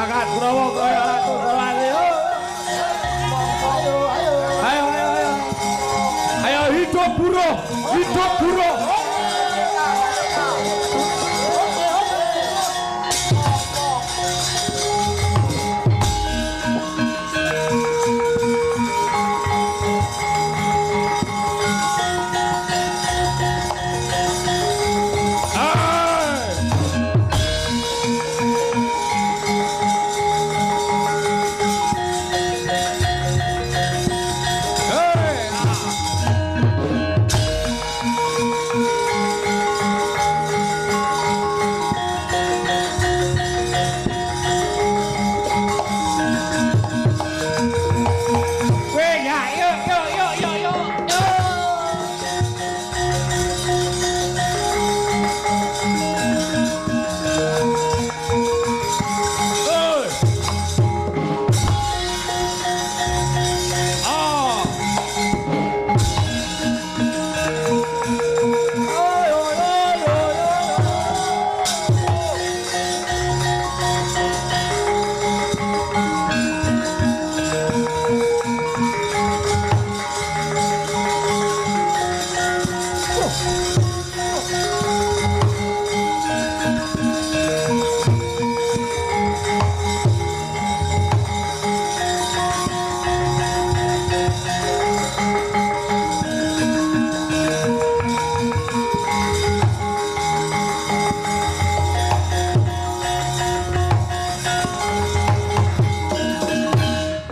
sepakat Kurawa kaya ratu Sarwati. Ayo ayo ayo. Ayo hidup buruh, hidup buruh.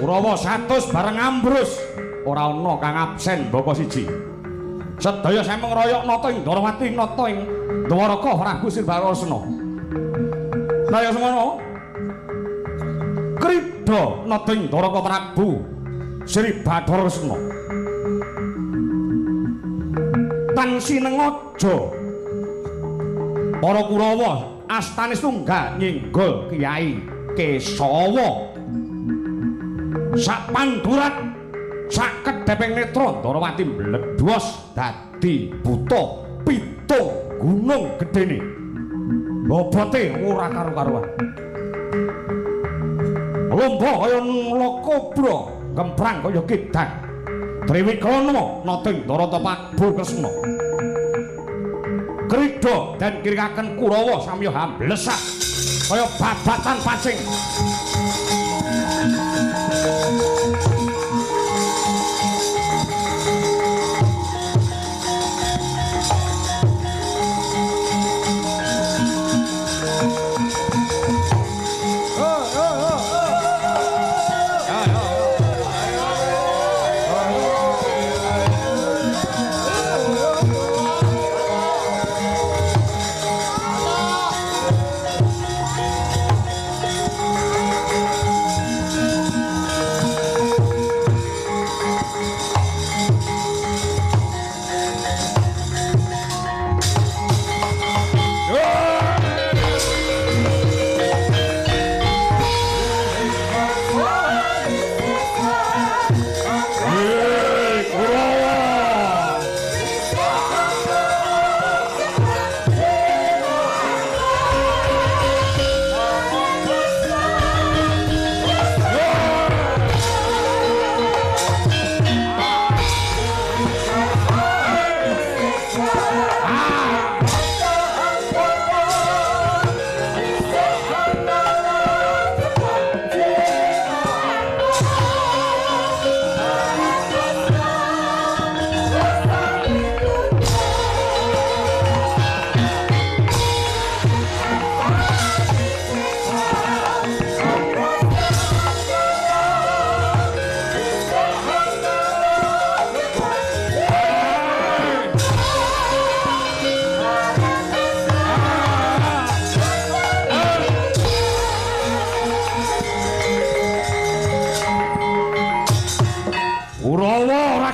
Kurawa 100 bareng ambrus ora ana kang absen bapa siji. Sedaya saya ngroyok nata ing Ndarawati nata ing Dwaraka Prabu Sirbarasena. Kaya semono krida nata ing Dwaraka Prabu Sri Badarasena. Tan sinengaja para Kurawa astane tunggal nyenggol Kyai Kesawa. Sak pandurat sak kedheping netra Ndarawati mledhos dadi buta pitung gunung gedene. Bobote ora karo-karuan. Lomba kaya Lakabra, kemprang kaya Kidan. Triwikrana nata ing Ndarata Prabu Kresna. Krida dan kirikaken Kurawa samya hamblesak kaya babatan pacing.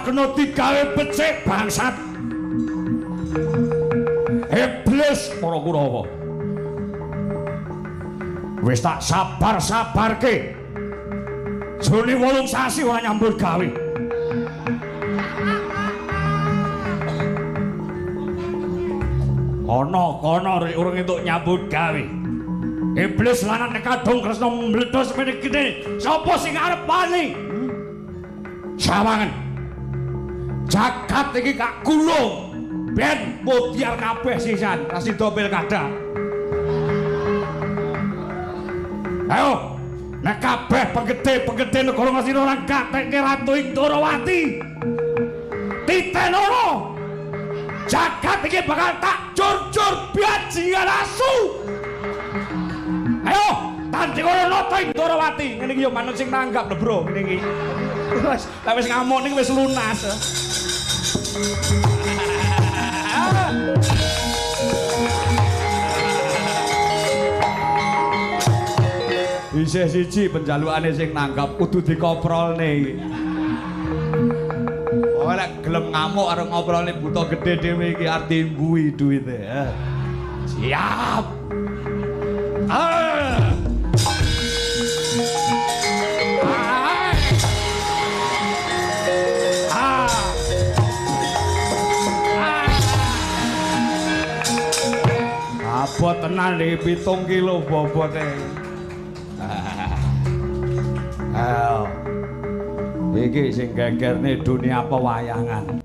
kena digawe becik bangsat. Iblis para Kurawa. Wis tak sabar-sabarke. Jane 8 sasi ora nyambut gawe. Ana kono rek urung entuk nyambut gawe. Iblis lanang kadung Kresna mbledhos mriki. Sapa sing arep wani? Sawangen. Jagat iki gak gulung. Ben mutiar kabeh sisan, kasida pilkada. Ayo, nek kabeh penggede negara Ngastina ora gatekke Ratu Indrawati. Titenono. Jagat iki bakal tak jur-jur bajingan asu. Ayo, tanti kono Nata Indrawati. Ngene iki yo manut sing nanggap lho, Bro, ngene iki. Wis ngamuk niki wis lunas. Isih siji penjalukane sing nanggap kudu dikoprolne iki. Oh lek gelem ngamuk karo ngoprolne buta gedhe dhewe iki arti mbuhi duwite. Siap. Abot tenan iki 7 kilo bobote. Ayo. Iki sing gegerne dunia pewayangan.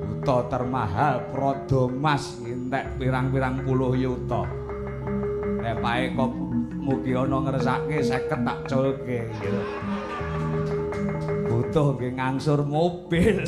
Buta termahal Prada Mas entek pirang-pirang puluh yuta. Nek pae kok mugi ana ngresake 50 tak culke. Butuh nggih ngangsur mobil.